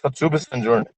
Sir చూపిస్తాను చూడండి.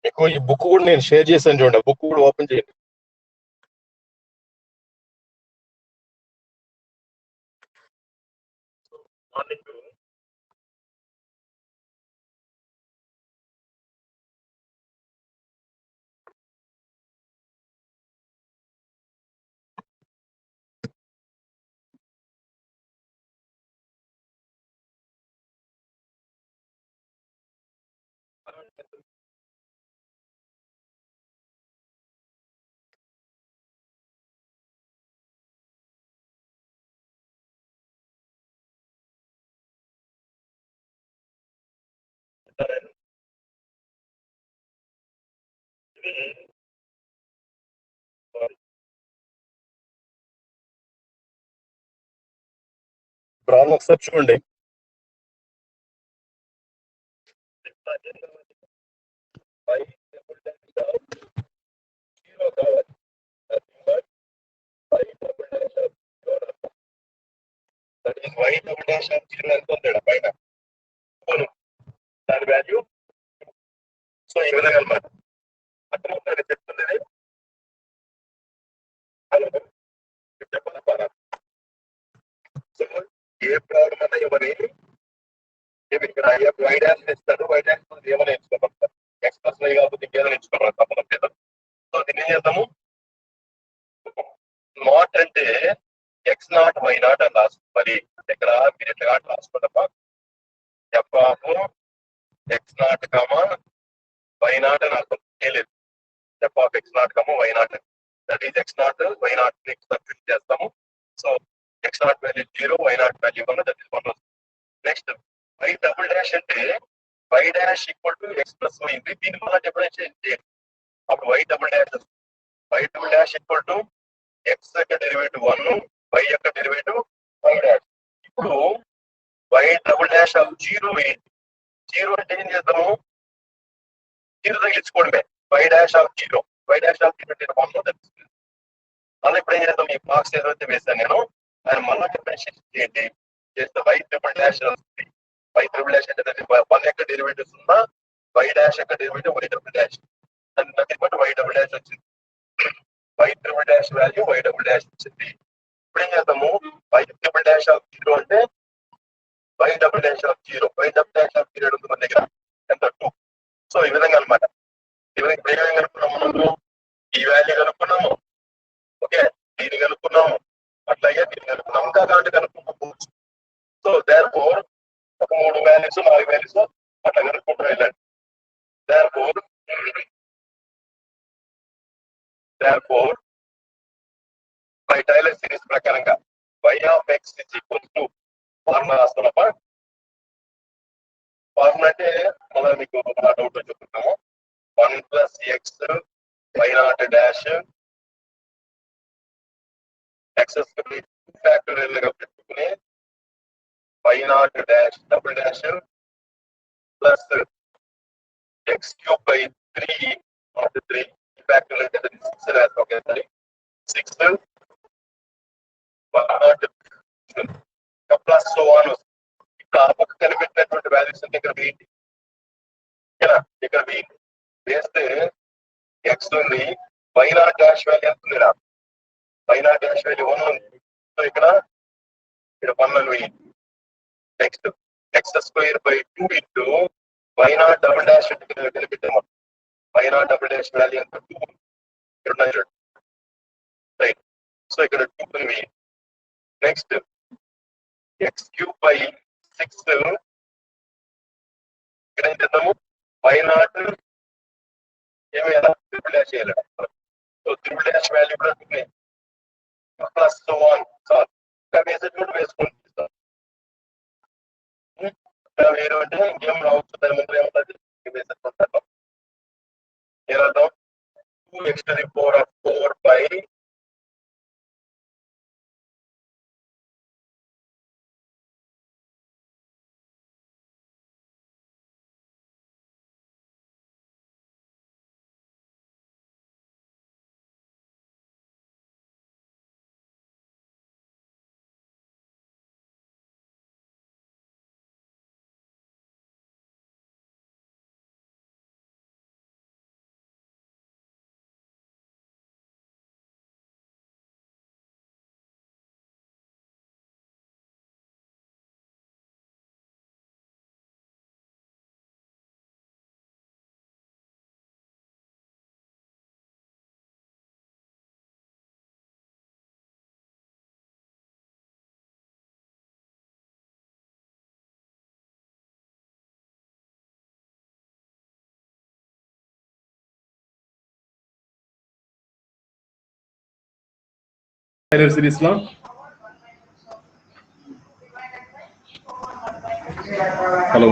మీకు ఈ బుక్ కూడా నేను షేర్ చేశాను చూడండి, బుక్ కూడా ఓపెన్ చేయండి. మార్నింగ్ ప్రాబ్లం ఒకసారి చూడండి. Y double dash of zero ఎంత ఉంది పైన దాని వాల్యూ. సో ఈ విధంగా అనమాట. అర్థమవుతుంది చెప్తుంది. చెప్పాలి. సో ఏ ప్రాబ్లం అన్నా ఇవ్వని ఇక్కడ వై డాష్ ఇస్తాడు, వై డాష్ ఏమైనా ఎంచుకోవాలి. ఎక్స్ ప్లస్ వై కాకపోతే ఇంకేదైనా ఎంచుకోవాలి, తప్పకుండా. సో దీన్ని ఏం చేద్దాము, నాట్ అంటే ఎక్స్ నాట్ వై నాట్ అని రాసుకోవాలి. ఇక్కడ మీరు ఎట్లా రాసుకోదమ్మా, F of X naught comma Y naught అని అర్థం చేయలేదు. F of X naught comma Y naught, that is X naught Y naught substitute చేస్తాము. So X naught value 0, Y naught value 1, that is 1. Next Y double dash అంటే Y dash equal to X plus Y ఉంది, దీని వల్ల differentiate చేయండి. అప్పుడు Y double dash, Y double dash equal to X యొక్క derivative 1, Y యొక్క derivative Y dash. ఇప్పుడు Y double dash of 0 ఏంటి? 0 అంటే ఏం చేద్దాము, 0 తగ్గించుకోవడమే. Y dash of 0, Y dash of 0 అంటే 1 తెలుస్తుంది. మళ్ళీ ఇప్పుడు ఏం చేద్దాం, ఈ బాక్స్ ఏదైతే వేసాను నేను ఆయన మళ్ళీ డిఫరెన్షియేట్ చేయండి, చేస్తే వై ట్రిపుల్ డాష్ వస్తుంది. వై ట్రిపుల్ డాష్ అంటే 1 యొక్క డెరివేటివ్ 0, వై డాష్ యొక్క derivative Y double dash, nothing but Y double dash వచ్చింది. Y triple dash value Y double dash వచ్చింది. ఇప్పుడు ఏం చేద్దాము, వై ట్రిపుల్ డాష్ ఆఫ్ 0 అంటే y double dash of 0, y double dash of 0 ఉంది మన దగ్గర ఎంత 2. సో ఈ విధంగా అనమాట. ఈ విధంగా ఇప్పుడు ఏమేమి కలుపుకున్నాము, మనము ఈ వాల్యూ కలుపుకున్నాము, ఓకే, దీన్ని కలుపుకున్నాము, అట్లాగే దీన్ని కలుపుకున్నాము, ఇంకా కాబట్టి కలుపుకోవచ్చు. సో దేర్ఫోర్ ఒక 3 వాల్యూస్ 4 వాల్యూస్ అట్లా కలుపుకుంటూ వెళ్ళండి. దేర్ఫోర్ బై టైలర్ సిరీస్ ప్రకారంగా y of x is equal to formula రాస్తున్నప్ప. ఫార్ములా అంటే మళ్ళీ మీకు డౌట్ చెప్తున్నాము, 1 plus x y naught dash x's factorial గా పెట్టుకుని y naught dash double dash plus x cube by 3 not 3 factorial అంటే 6 రాసి ఒకేసారి 6 ప్లస్ సో ఆన్. ఇప్పుడు ఆ పక్క కనిపెట్టినటువంటి వాల్యూస్ అంటే ఇక్కడ వేయండి, ఇక్కడ వేయండి, వేస్తే ఎక్స్ ఉంది, వై నాట్ డాష్ వాల్యూ ఎంత ఉంది, వై నాట్ డాష్ వాల్యూ 1 ఉంది. సో ఇక్కడ 1 అని వేయండి. Next x square by 2 into y naught double dash కనిపెట్టాము, y naught double dash value ఎంత 2, ఇక్కడ రైట్. సో ఇక్కడ 2 అని వేయండి. నెక్స్ట్ ఎక్స్ క్యూబ్ బై 6 ఇక్కడ ఏం చేద్దాము y0 ఏమైనా ట్రిపుల్ డాష్ చేయాలి. సో ట్రిపుల్ డాష్ వాల్యూ కూడా +1 సార్ మెసేజ్ కూడా వేసుకుంటాం. వేరు అంటే ఇంకేం రావచ్చు, దాని ముందు ఏముంటుంది మెసేజ్ ఉంటాను ఏదర్థం 2x⁴ సిరీస్ లో హలో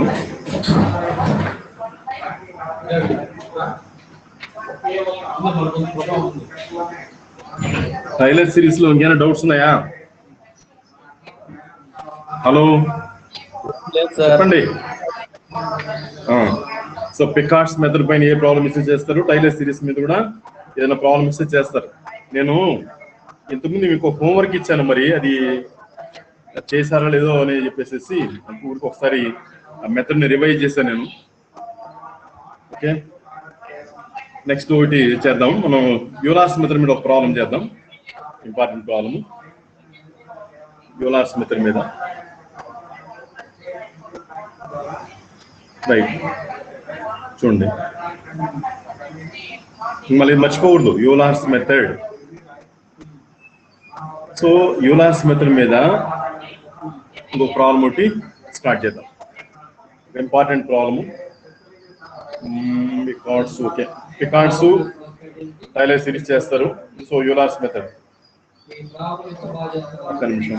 టైలర్ సిరీస్ లో ఇంకేమైనా డౌట్స్ ఉన్నాయా? హలో చెప్పండి. సో పికార్డ్స్ మెథడ్ పైన ఏ ప్రాబ్లమ్ ఇష్యూ చేస్తారు, టైలర్ సిరీస్ మీద కూడా ఏదైనా ప్రాబ్లమ్ ఇష్యూ చేస్తారు. నేను ఇంతకుముందు మీకు హోంవర్క్ ఇచ్చాను, మరి అది చేశారా లేదో అని చెప్పేసి ఊరికి ఒకసారి ఆ మెథడ్ని రివైజ్ చేశాను నేను. ఓకే, నెక్స్ట్ ఒకటి చేద్దాం, మనం యూలార్స్ మెథడ్ మీద ఒక ప్రాబ్లం చేద్దాం, ఇంపార్టెంట్ ప్రాబ్లమ్ యూలార్స్ మెథడ్ మీద. రైట్, చూడండి మళ్ళీ మర్చిపోకూడదు Euler's method. So Euler's method మీద ఇంకో ప్రాబ్లం ఒకటి స్టార్ట్ చేద్దాం, important problem. Picard's, okay, Picard's Taylor series చేస్తారు. సో యూలార్స్ మెథడ్ ఒక్క నిమిషం.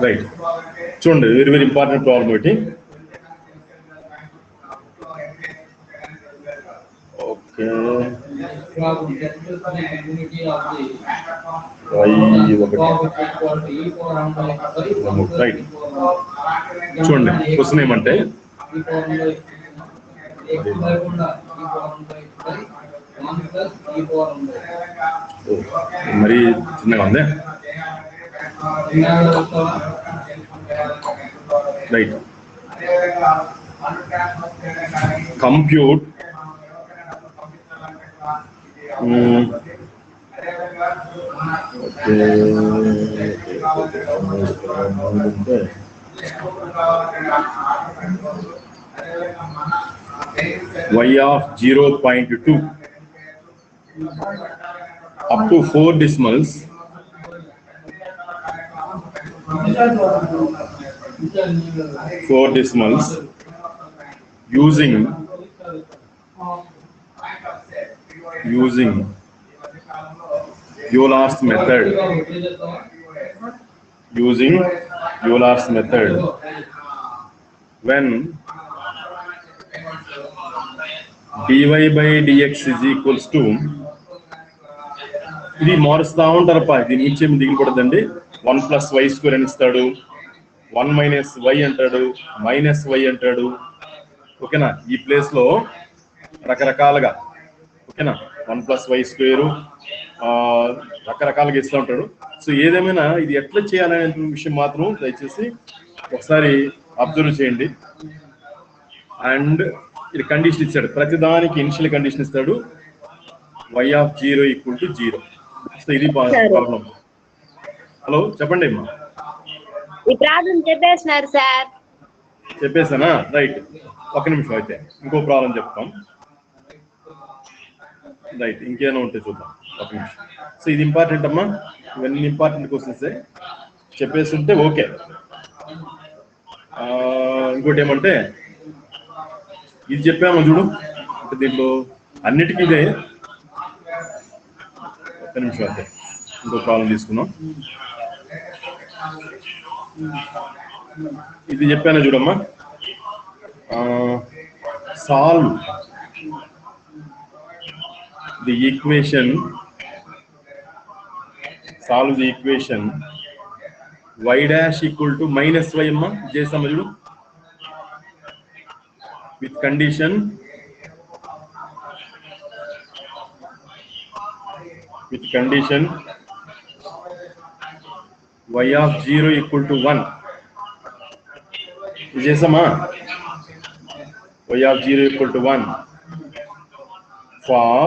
రైట్, చూడండి వెరీ వెరీ ఇంపార్టెంట్ ప్రాబ్లం ఒకటి. ఓకే, రైట్, చూడండి క్వశ్చన్ ఏమంటే మరి చిన్నగా ఉంది. Right, compute y of 0.2 up to 4 decimals using Euler's method. Using Euler's method, when dy by dx is equals to, ఇది మారుస్తా ఉంటారప్ప, దీని నుంచి ఏమి దిగిపడదండి. 1 + y² అని ఇస్తాడు, 1 - y అంటాడు, -y అంటాడు. ఓకేనా, ఈ ప్లేస్ లో రకరకాలుగా, ఓకేనా, 1 + y² రకరకాలుగా ఇస్తూ ఉంటాడు. సో ఏదేమైనా ఇది ఎట్లా చేయాలనే విషయం మాత్రం దయచేసి ఒకసారి అబ్జర్వ్ చేయండి. అండ్ ఇది కండిషన్ ఇచ్చాడు, ప్రతిదానికి ఇనిషియల్ కండిషన్ ఇస్తాడు, y of 0 = 0. సో ఇది ప్రాబ్లం. హలో చెప్పండి అమ్మా. ఈ ప్రాబ్లం చెప్పేస్తున్నారు సార్. చెప్పేసానా? రైట్, ఒక్క నిమిషం, అయితే ఇంకో ప్రాబ్లం చెప్తాం. రైట్, ఇంకేమైనా ఉంటే చూద్దాం ఒక నిమిషం. సో ఇది ఇంపార్టెంట్ అమ్మా, ఇవన్నీ ఇంపార్టెంట్ క్వశ్చన్స్ చెప్పేసి ఉంటే ఓకే. ఇంకోటి ఏమంటే ఇది చెప్పాము చూడు, అంటే దీంట్లో అన్నిటికీ ఇదే. ఒక్క నిమిషం అంతే, ఇంకో ప్రాబ్లం తీసుకున్నాం. ఇది చెప్పాను చూడమ్మా, solve the equation, solve the equation y dash equal to minus y అమ్మా చేస్తామా చూడు, with condition y of 0 equal to 1. ఇది చేస్తామా, y of 0 equal to 1 for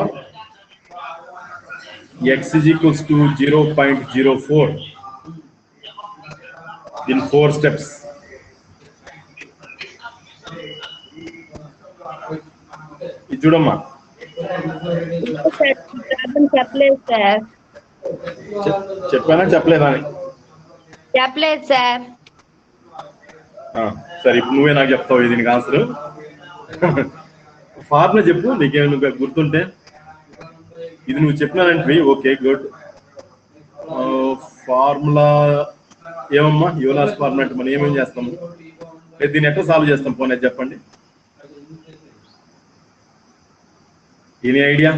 x is equals to 0.04 in 4 steps. ఇది చూడమ్మా, ప్రాబ్లం చెప్పలేదు సార్. చెప్పానా చెప్పలేదా అని? చెప్పలేదు సార్. సరే, ఇప్పుడు నువ్వే నాకు చెప్తావు దీనికి ఆన్సర్. ఫార్ములా చెప్పు, నీకేమైనా గుర్తుంటే. ఇది నువ్వు చెప్పినానంటే ఓకే గుడ్. ఫార్ములా ఏమమ్మా, యూలాస్ ఫార్ములా అంటే మనం ఏమేమి చేస్తాము, దీన్ని ఎట్లా సాల్వ్ చేస్తాం పోనీ చెప్పండి. Any idea?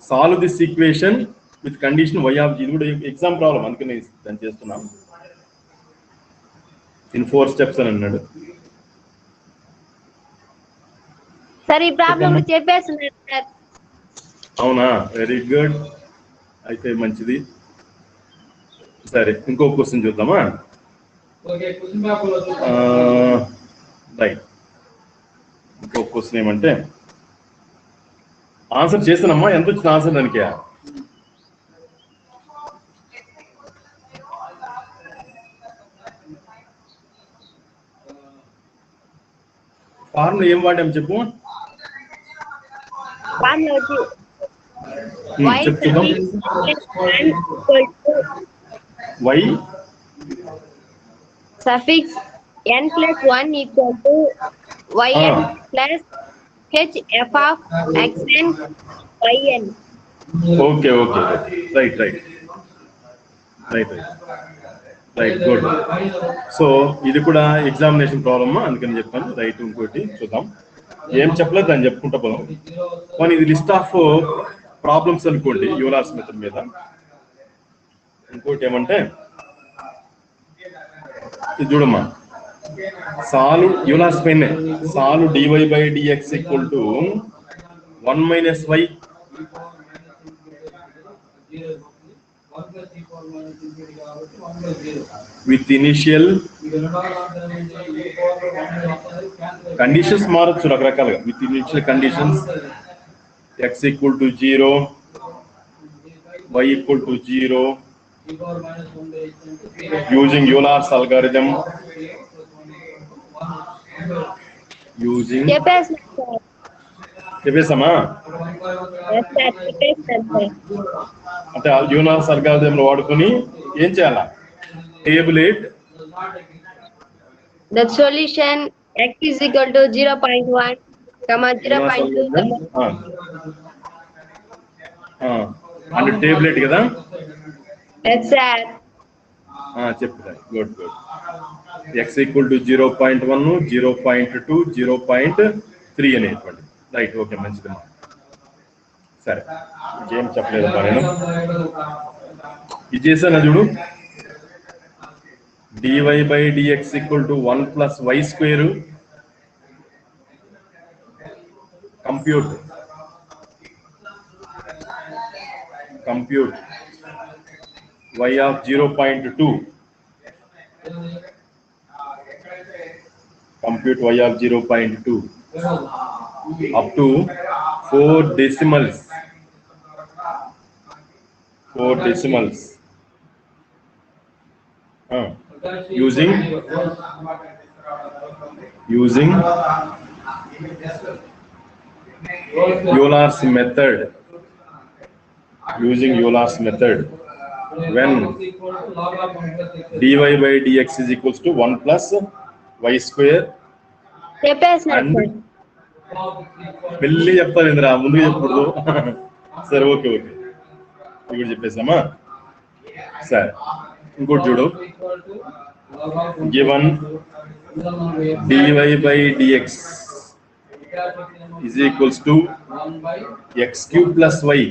Solve this equation with condition y of, ఇది కూడా ఎగ్జామ్ ప్రాబ్లం అందుకని దాన్ని చేస్తున్నాం. ఇన్ 4 స్టెప్స్ అని అన్నాడు. సార్ ఈ ప్రాబ్లం చెప్పేస్తున్నారు సార్. అవునా, వెరీ గుడ్, అయితే మంచిది. సరే, ఇంకో క్వశ్చన్ చూద్దామా. రైట్, ఇంకో క్వశ్చన్ ఏమంటే ఆన్సర్ చేస్తానమ్మా, ఎంత వచ్చిన ఆన్సర్ దానికి? ఫార్ములా ఏం వాడాం చెప్పు. చెప్తున్నాం, y suffix n plus 1 equal to yn plus h f of xn yn. Okay, right, good. So ఇది కూడా ఎగ్జామినేషన్ ప్రాబ్లమ్ అందుకని చెప్పాను. రైట్, ఇంకోటి చూద్దాం, ఏం చెప్పలేదు దాన్ని చెప్పుకుంటా పోదాం. కానీ ఇది లిస్ట్ ఆఫ్ ప్రాబ్లమ్స్ అనుకోండి యూలాస్ మెథడ్ మీద. ఇంకోటి ఏమంటే ఇది చూడమ్మా, సాల్వ్ యూలాస్ పైన solve dy/dx equal to 1 minus y with initial conditions మారచ్చు రకరకాలుగా. With initial conditions x equal to 0, y equal to 0, using Euler's algorithm, using చెప్పేసామా అంటే యూలర్స్ అల్గారిథం వాడుకొని ఏం చేయాలా, టేబులేట్ the solution x is equal to 0.1 comma 0.2 అంటే టేబులేట్ కదా. yes sir. చెప్తా, good. x equal to 0.1, 0.2, 0.3 అనేటువంటి. రైట్, ఓకే, మంచిదమ్మా. సరే, ఇంకేం చెప్పలేదమ్మా నేను. ఇది చేశాను చూడు, dy/dx equal to 1 plus y square. Compute y of 0.2. compute y of 0.2 up to 4 decimals. 4 decimals. Using Euler's method. using Euler's method when dy by dx is equals to 1 plus y square చెప్పేసినారు and sir. వెళ్ళి చెప్తాను ఇంద్రా ముందుకు చెప్పకూడదు. సరే okay okay ఇప్పుడు చెప్పేసామా. సరే ఇంకోటి చూడు, given dy by dx is equals to x cube plus y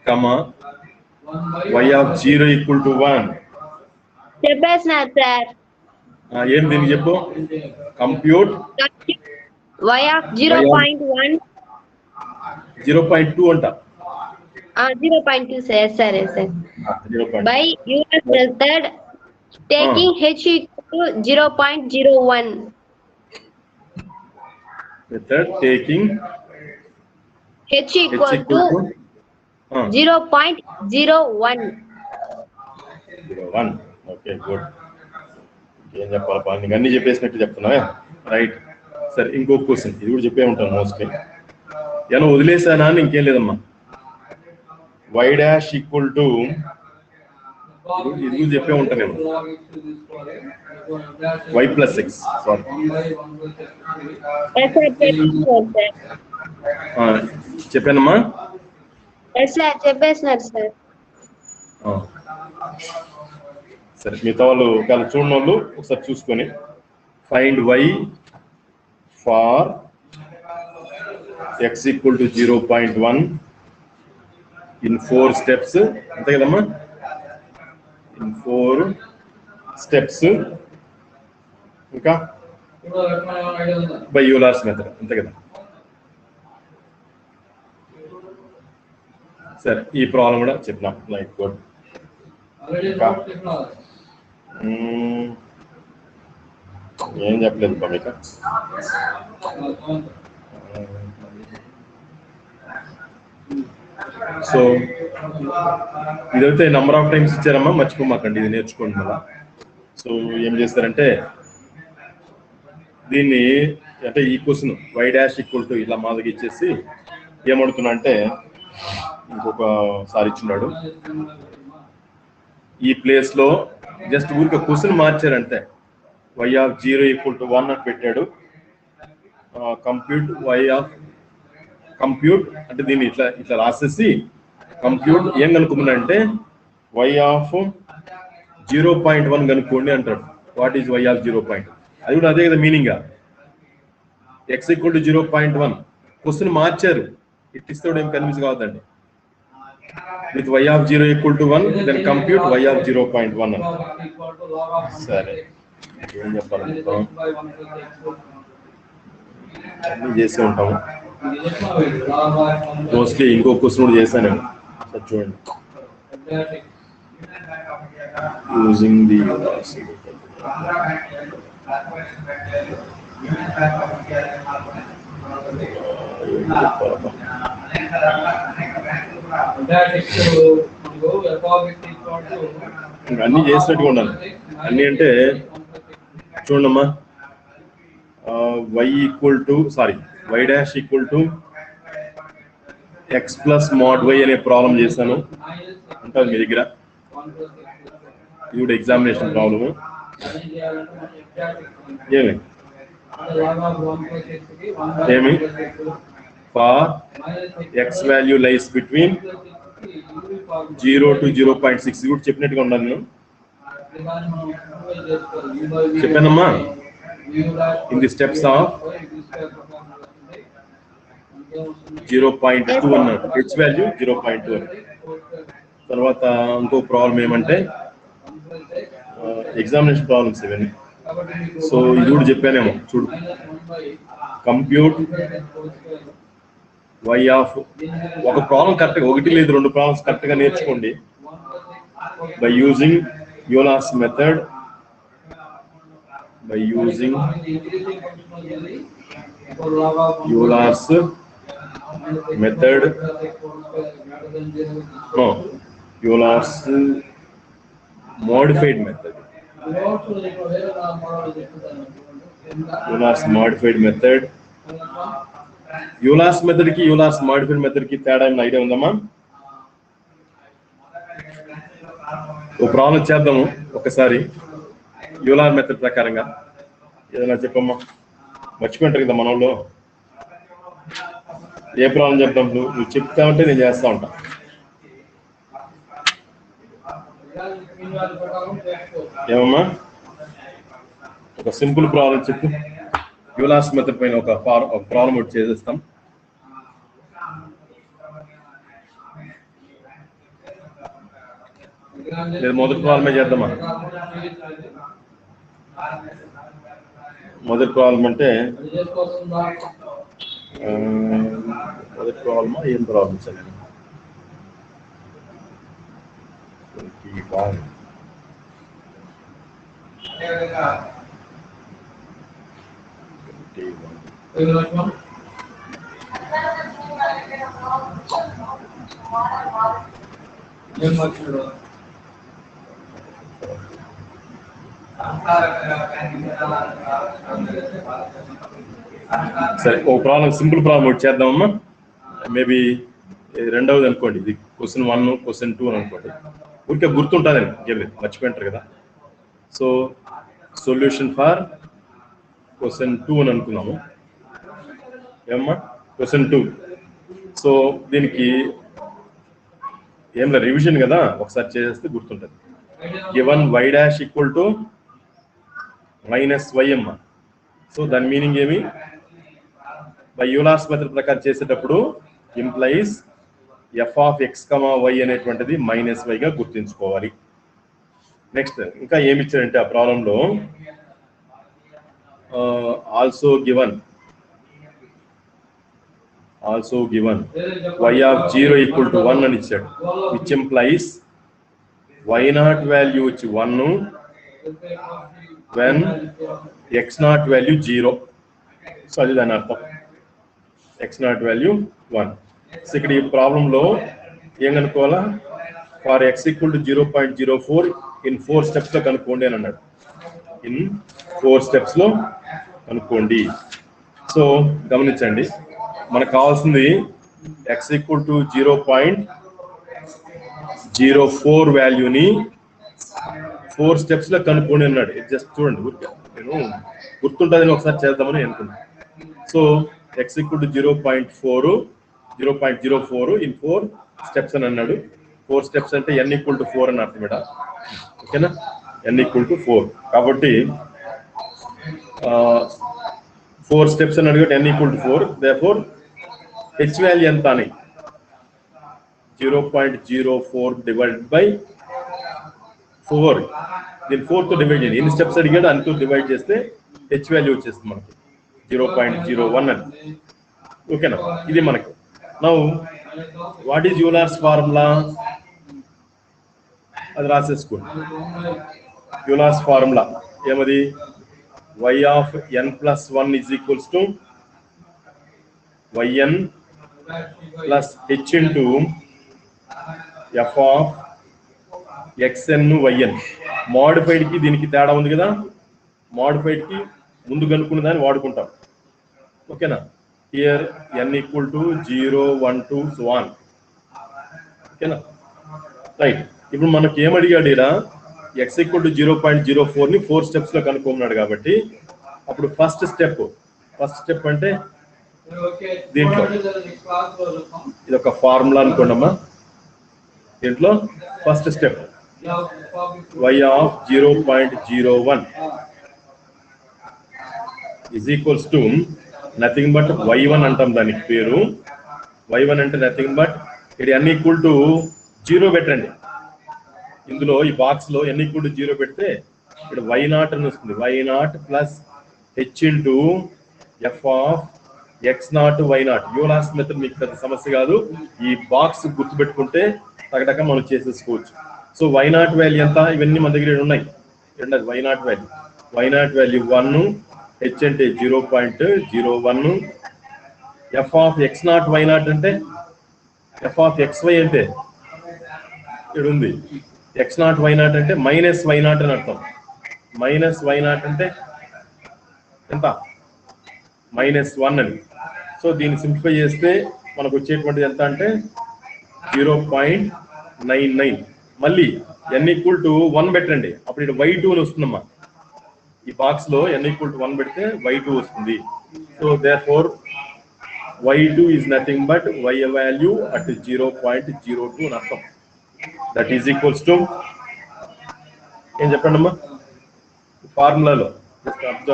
comma y of 0 equal to 1. చెప్పేసినారు sir. ఏం దీనికి చెప్పు, కంప్యూట్ y of 0.1 0.2 అంట. 0.2 సార్. సరే sir. 0.2 by Euler's method taking h equal to 0.01. method taking h equal to 0.01. 01. Okay good. ఏం చెప్పాలి, నీకు అన్ని చెప్పేసినట్టు చెప్తున్నా. రైట్. సరే ఇంకొక క్వశ్చన్, ఇది కూడా చెప్పే ఉంటాను మోస్ట్లీ. ఏమో వదిలేసానా అని ఇంకేం లేదమ్మా. y డాష్ ఈక్వల్ టు ఇది కూడా చెప్పే ఉంటాను నేను, y ప్లస్ ఎక్స్. సారీ చెప్పానమ్మా. చెప్పేసినారు సార్. సరే మిగతా వాళ్ళు ఒకవేళ చూడని వాళ్ళు ఒకసారి చూసుకొని find y for x equal to 0.1 in 4 steps. అంతే కదమ్మా, in 4 steps. ఇంకా బై యూలర్స్ మెథడ్, అంతే కదా. సరే ఈ ప్రాబ్లం కూడా చెప్పినాం. Like good. ఏం చెప్పలేదు పమిక. సో ఇదైతే నెంబర్ ఆఫ్ టైమ్స్ ఇచ్చారమ్మా, మర్చిపోమాకండి, ఇది నేర్చుకోండి మళ్ళా. సో ఏం చేస్తారంటే దీన్ని అంటే ఈ question y dash equal to ఇలా మాదిరి ఇచ్చేసి ఏమడుతున్నా అంటే ఇంకొకసారి ఇచ్చినాడు. ఈ ప్లేస్ లో జస్ట్ ఊరికి క్వశ్చన్ మార్చారంటే y ఆఫ్ 0 ఈక్వల్ టు 1 అని పెట్టాడు. కంప్యూట్ y ఆఫ్ కంప్యూట్ అంటే దీన్ని ఇట్లా ఇట్లా రాసేసి కంప్యూట్ ఏం కనుక్కున్నాడంటే y ఆఫ్ 0.1 కనుక్కోండి అంటాడు. What is y of 0.1? అది కూడా అదే కదా meaning. x equal to 0.1 question మార్చారు, ఇట్టిస్తాడు, ఏం confuse కావద్దండి. with y of 0 equal to 1 then compute y of 0.1. సరే ఏం చెప్పాలంటాం, అన్నీ చేసి ఉంటాము మోస్ట్లీ. ఇంకో క్వశ్చన్ కూడా చేశాను చూడండి. యూజింగ్ ది అన్ని చేసినట్టుగా ఉండాలి. అన్ని అంటే చూడమ్మా, y equal to y dash equal to x plus mod y అనే ప్రాబ్లం చేశాను ఉంటుంది మీ దగ్గర. ఇది కూడా ఎగ్జామినేషన్ ప్రాబ్లము. ఏమి for x value lies between 0 to 0.6 కూడా చెప్పినట్టుగా ఉండాలి. నేను చెప్పానమ్మా. ఇన్ ది స్టెప్స్ ఆఫ్ 0.2 అన్నాడు, h వాల్యూ 0.2 అని. తర్వాత ఇంకో ప్రాబ్లం ఏమంటే ఎగ్జామినేషన్ ప్రాబ్లమ్స్ ఇవన్నీ. సో ఇది కూడా చెప్పానేమో చూడు, కంప్యూట్ y ఆఫ్ ఒక ప్రాబ్లం కరెక్ట్గా, ఒకటి లేదు రెండు ప్రాబ్లమ్స్ కరెక్ట్గా నేర్చుకోండి. By using Euler's method, by using Euler's method, no Euler's modified method. Euler's modified method Euler's method కి యూలార్స్ మాడిఫైడ్ మెథడ్ కి తేడా ఏమైనా ఐడియా ఉందమ్మా? ఓ ప్రాబ్లం చేద్దాము ఒకసారి యూలార్ మెథడ్ ప్రకారంగా. ఏదైనా చెప్పమ్మా, మర్చిపోయింటారు కదా మన వాళ్ళు. ఏ ప్రాబ్లం చెప్తాం? నువ్వు చెప్తామంటే నేను చేస్తా ఉంటా. ఏమమ్మా, ఒక సింపుల్ ప్రాబ్లం చెప్పు. యూలార్స్ మెథడ్ పైన ఒక ప్రాబ్లం ఒకటి చేసేస్తాం. లేదు, మొదటి ప్రాబ్లమే చేద్దామా? మొదటి ప్రాబ్లం అంటే మొదటి ప్రాబ్లమా ఏం ప్రాబ్లం సార్? సరే, ఓ ప్రాబ్లం సింపుల్ ప్రాబ్లం ఒకటి చేద్దామమ్మా. మేబీ రెండవది అనుకోండి, ఇది క్వశ్చన్ 1 క్వశ్చన్ 2 అని అనుకోండి. ఊరికే గుర్తుంటుందండి, ఇంకేం మర్చిపోయింటారు కదా. సో సొల్యూషన్ ఫర్ క్వశ్చన్ 2 అని అనుకున్నాము. ఏమమ్మా, క్వశ్చన్ 2. సో దీనికి ఏం లేదు, రివిజన్ కదా, ఒకసారి చేసేస్తే గుర్తుంటుంది. Given y dash equal to minus y అమ్మా. సో దాని మీనింగ్ ఏమి? బై యూలార్స్ మెథడ్ ప్రకారం చేసేటప్పుడు implies f of x, y అనేటువంటిది మైనస్ y గా గుర్తుంచుకోవాలి. నెక్స్ట్ ఇంకా ఏమి ఇచ్చారంటే ఆ ప్రాబ్లంలో also given y of 0 equal to 1 అని ఇచ్చాడు, విచ్ ఇంప్లైస్ y0 వాల్యూ వచ్చి 1 when x0 వాల్యూ 0. సో అది దాని అర్థం, x0 వాల్యూ 1. సో ఇక్కడ ఈ ప్రాబ్లంలో ఏం కనుక్కోవాలా? For x equal to 0.04 in 4 steps లో కనుక్కోండి అని అన్నాడు. ఇన్ 4 స్టెప్స్ లో కనుక్కోండి. సో గమనించండి, మనకు కావాల్సింది x ఈక్వల్ టు 0.04 వాల్యూని 4 స్టెప్స్ లో కనుక్కోండి అన్నాడు. జస్ట్ చూడండి, నేను గుర్తుంటుందని ఒకసారి చేద్దామని అనుకున్నాను. So x equal to 0.04 in 4 steps అని అన్నాడు. 4 స్టెప్స్ అంటే n ఈక్వల్ టు 4 అని అర్థం. ఓకేనా, n ఈక్వల్ టు 4 కాబట్టి 4 స్టెప్స్ అని అడిగాడు, n equal to 4. Therefore h value ఎంత అని 0.04 డివైడెడ్ బై 4. దీన్ని 4 తో డివైడ్ చేయండి. ఎన్ని స్టెప్స్ అడిగాడు అంతా డివైడ్ చేస్తే h వాల్యూ వచ్చేస్తుంది మనకి 0.01 అని. ఓకేనా, ఇది మనకు. Now what is Euler's formula? అది రాసేసుకోండి. యూలార్స్ ఫార్ములా ఏమది? y of n plus 1 is equals to yn plus h into f of xn yn. Modified కి దీనికి తేడా ఉంది కదా, మోడిఫైడ్ కి ముందు కనుక్కున్న దాన్ని వాడుకుంటాం. ఓకేనా, here n equal to 0, 1, 2 so on. ఓకేనా, రైట్. ఇప్పుడు మనకి ఏమడిగాడు ఇక్కడ? x ఈక్వల్ టు 0.04 ని 4 స్టెప్స్ లో కనుక్కున్నాడు కాబట్టి అప్పుడు ఫస్ట్ స్టెప్ అంటే దీంట్లో ఇది ఒక ఫార్ములా అనుకోండమ్మా. దీంట్లో first step y of 0.01 is equals to nothing but y1 అంటాం, దానికి పేరు y1 అంటే నథింగ్ బట్ ఇక్కడ n ఈక్వల్ టు 0 పెట్టండి. ఇందులో ఈ బాక్స్ లో n ఈక్వల్ టు 0 పెడితే ఇక్కడ y0 అని వస్తుంది. y0 plus h into f of x0 y0. Euler's method మీకు పెద్ద సమస్య కాదు, ఈ బాక్స్ గుర్తుపెట్టుకుంటే టకటక మనం చేసేసుకోవచ్చు. సో y0 వాల్యూ ఎంత? ఇవన్నీ మన దగ్గర ఉన్నాయి. y0 వాల్యూ 1, h అంటే 0.01, f ఆఫ్ x0 y0 అంటే f ఆఫ్ xy అంటే ఇక్కడ ఉంది. x0 y0 అంటే మైనస్ y0 అని అర్థం. మైనస్ y0 అంటే ఎంత? -1 అని. సో దీన్ని సింప్లిఫై చేస్తే మనకు వచ్చేటువంటిది ఎంత అంటే 0.99. మళ్ళీ n=1 పెట్టండి, అప్పుడు ఇక్కడ y2 అని వస్తుందమ్మా. ఈ బాక్స్ లో n=1 పెడితే y2 వస్తుంది. So therefore y2 is nothing but y value at 0.02 అని అర్థం. దట్ ఈజ్ ఈక్వల్స్ టు ఏం చెప్పండి అమ్మా, ఫార్ములాలో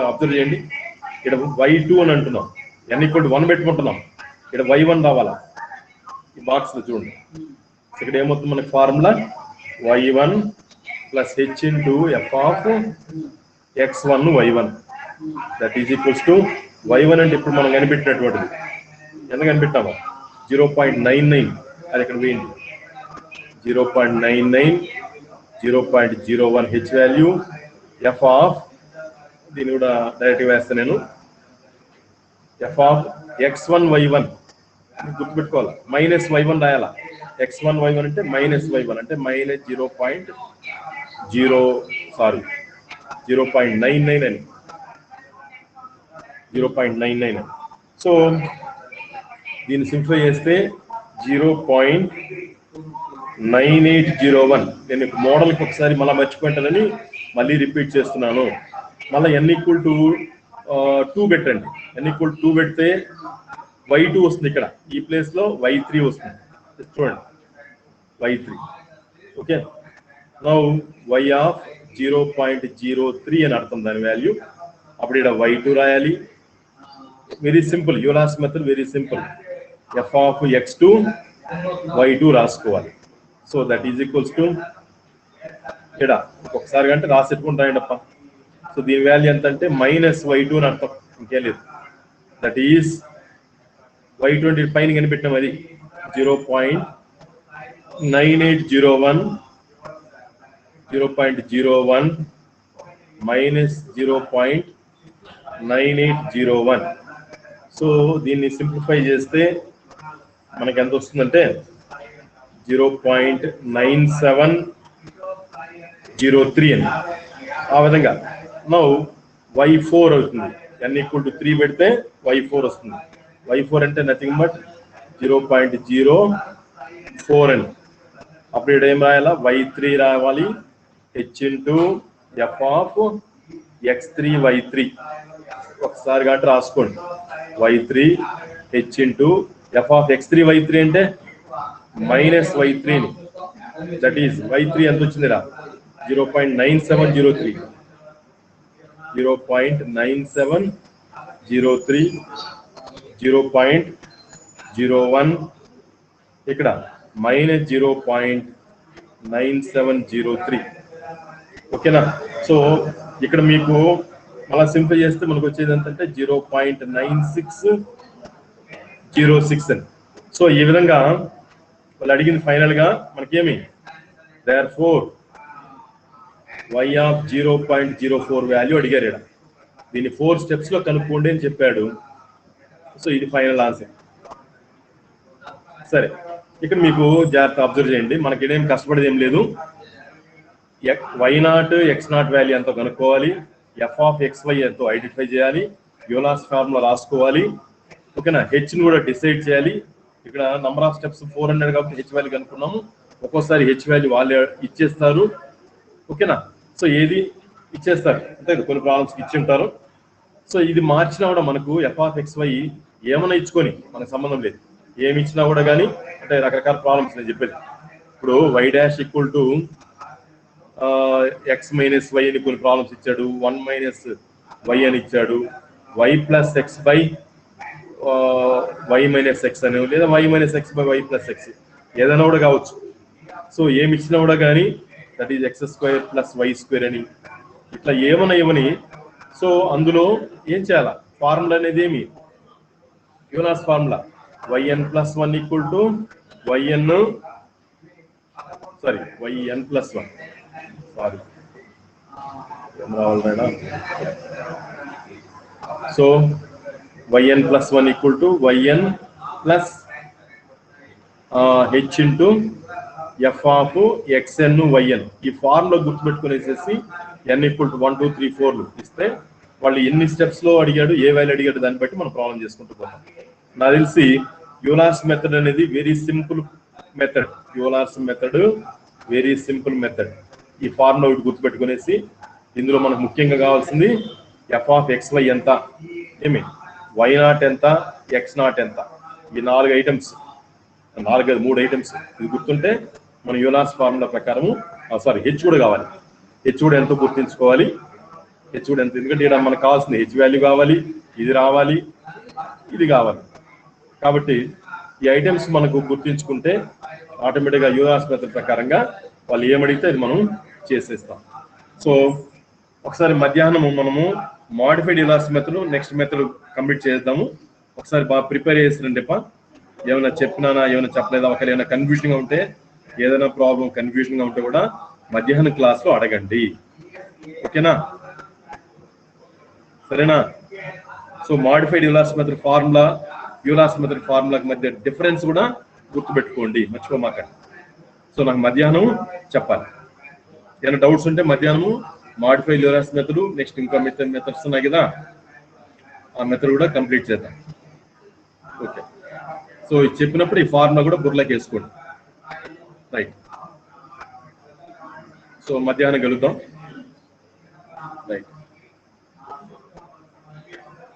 అబ్జర్వ్ చేయండి. ఇక్కడ y2 అని అంటున్నాం, n=1 పెట్టుకుంటున్నాం, ఇక్కడ y1 రావాలా ఈ బాక్స్ లో చూడండి. ఇక్కడ ఏమవుతుంది మనకి formula y1 plus h into f of x1 y1 that is equals to y1 అంటే ఇప్పుడు మనం కనిపెట్టినటువంటిది ఎంత కనిపెట్టాము 0.99, అది ఇక్కడ వేయండి 0.99 0.01 h వాల్యూ f ఆఫ్, దీన్ని కూడా డైరెక్ట్గా వేస్తాను నేను, f ఆఫ్ x1 y1 గుర్తుపెట్టుకోవాలి, మైనస్ y1 రాయాలా. x1 y1 అంటే మైనస్ y1 అంటే మైనస్ 0.99 అని 0.99 అని. సో దీన్ని సింప్లిఫై చేస్తే 0.9801. నేను మోడల్కి ఒకసారి మళ్ళీ మర్చిపోయింటానని మళ్ళీ రిపీట్ చేస్తున్నాను. మళ్ళీ n=2 పెట్టండి, n=2 పెడితే y2 వస్తుంది, ఇక్కడ ఈ ప్లేస్ లో y3 వస్తుంది. చూడండి y3. Okay, now y of 0.03 అని అర్థం దాని వాల్యూ. అప్పుడు ఇక్కడ y2 రాయాలి. Very simple, Euler's method very simple. f of x2 y2 రాసుకోవాలి. So that is equals to ఇక్కడ ఒకసారి అంటే రాసేట్టుకుంటాయండి అప్ప. సో దీని వాల్యూ ఎంత అంటే మైనస్ y2 అని అర్థం, ఇంకేం లేదు. దట్ ఈజ్ y20 పైన కనిపెట్టాం, అది 0.9801 మైనస్ 0.9801. సో దీన్ని సింప్లిఫై చేస్తే మనకి ఎంత వస్తుందంటే 0.9703 అని. ఆ విధంగా నౌ y4 అవుతుంది, n=3 పెడితే y4 వస్తుంది. y4 అంటే నథింగ్ బట్ 0.04 అని. అప్పుడు ఇక్కడ ఏం రాయాలా, y3 రావాలి, h into f of x3 y3 ఒకసారి కాబట్టి రాసుకోండి. y3 h into f of x3 y3 అంటే మైనస్ y3 ని, దట్ ఈజ్ y3 ఎంత వచ్చిందిరా 0.9703 0.9703 0.01 ఇక్కడ మైనస్ 0.9703. ఓకేనా. సో ఇక్కడ మీకు మళ్ళీ సింపుల్ చేస్తే మనకు వచ్చేది ఏంటంటే 0.9606 అని. సో ఈ విధంగా వాళ్ళు అడిగింది ఫైనల్ గా మనకేమి, therefore y ఆఫ్ 0.04 వాల్యూ అడిగారు ఇక్కడ. దీన్ని 4 స్టెప్స్ లో కనుక్కోండి అని చెప్పాడు. సో ఇది ఫైనల్ ఆన్సర్. సరే, ఇక్కడ మీకు జాగ్రత్త అబ్జర్వ్ చేయండి, మనకి ఇదేం కష్టపడేది ఏం లేదు. y0 x0 వాల్యూ ఎంతో కనుక్కోవాలి, f ఆఫ్ xy ఎంతో ఐడెంటిఫై చేయాలి, యూలాస్ ఫార్ములా రాసుకోవాలి. ఓకేనా, h ని కూడా డిసైడ్ చేయాలి. ఇక్కడ నంబర్ ఆఫ్ స్టెప్స్ 400 కాబట్టి h వాల్యూ కనుక్కున్నాము. ఒక్కోసారి h వాల్యూ వాళ్ళే ఇచ్చేస్తారు. ఓకేనా, సో ఏది ఇచ్చేస్తారు అంటే కొన్ని ప్రాబ్లమ్స్ ఇచ్చి ఉంటారు. సో ఇది మార్చినా కూడా మనకు f ఆఫ్ xy ఏమైనా ఇచ్చుకొని మనకు సంబంధం లేదు, ఏమి ఇచ్చినా కూడా కానీ, అంటే రకరకాల ప్రాబ్లమ్స్ నేను చెప్పేది. ఇప్పుడు y' = x మైనస్ y అని కొన్ని ప్రాబ్లమ్స్ ఇచ్చాడు, 1 మైనస్ y అని ఇచ్చాడు, y plus x by y minus x అని, లేదా y minus x by y plus x, ఏదైనా కూడా కావచ్చు. సో ఏమి ఇచ్చినా కూడా కానీ that is x² plus y² అని ఇట్లా ఏమన్నా ఏమని. సో అందులో ఏం చేయాలా, ఫార్ములా అనేది ఏమి, Euler's formula yn plus 1 = yn plus 1 sorry ఏం రావాలైనా. So yn plus 1 = yn plus h into f of xn yn. ఈ ఫార్ములా గుర్తుపెట్టుకునేసేసి n = 1 2 3 4 ఇస్తే వాళ్ళు ఎన్ని స్టెప్స్ లో అడిగాడు, ఏ వాల్యూ అడిగాడు, దాన్ని బట్టి మనం ప్రాబ్లం చేసుకుంటూ పోతాం. నాకు తెలిసి యూలార్స్ మెథడ్ అనేది very simple method. Euler's method very simple method. ఈ ఫార్ములా ఒకటి గుర్తుపెట్టుకునేసి ఇందులో మనకు ముఖ్యంగా కావాల్సింది ఎఫ్ ఆఫ్ ఎక్స్ వై ఎంత, ఏమి వై నాట్ ఎంత, ఎక్స్ నాట్ ఎంత, ఈ 4 ఐటమ్స్, 3 ఐటమ్స్ ఇది గుర్తుంటే మన యూలార్స్ ఫార్ములా ప్రకారము హెచ్ కూడా కావాలి. హెచ్ కూడా ఎంతో గుర్తించుకోవాలి. హెచ్ కూడా ఎంత, ఎందుకంటే ఇక్కడ మనకు కావాల్సింది హెచ్ వాల్యూ కావాలి, ఇది రావాలి, ఇది కావాలి. కాబట్టి ఈ ఐటమ్స్ మనకు గుర్తించుకుంటే ఆటోమేటిక్గా యూలార్స్ మెథడ్ ప్రకారంగా వాళ్ళు ఏమడిగితే అది మనం చేసేస్తాం. సో ఒకసారి మధ్యాహ్నం మనము modified Euler's method next method complete చేద్దాము. ఒకసారి బాగా ప్రిపేర్ చేసిరండి. ఏమైనా చెప్పినానా, ఏమైనా చెప్పలేదా, ఒకవేళ ఏమైనా కన్ఫ్యూజన్గా ఉంటే, ఏదైనా ప్రాబ్లం కన్ఫ్యూజన్గా ఉంటే కూడా మధ్యాహ్నం క్లాస్లో అడగండి. ఓకేనా, సరేనా? So modified Euler's method formula, Euler's method ఫార్ములాకి మధ్య డిఫరెన్స్ కూడా గుర్తుపెట్టుకోండి, మర్చిపోమాకండి. సో నాకు మధ్యాహ్నం చెప్పాలి. ఏమైనా డౌట్స్ ఉంటే మధ్యాహ్నం మాడిఫైడ్ యూలార్స్ మెథడ్ నెక్స్ట్ ఇంకా మెథడ్స్ ఉన్నాయి కదా, ఆ మెథడ్ కూడా కంప్లీట్ చేద్దాం. ఓకే, సో ఇది చెప్పినప్పుడు ఈ ఫార్ములా కూడా బుర్రలోకి వేసుకోండి. రైట్, సో మధ్యాహ్నం కలుద్దాం. రైట్.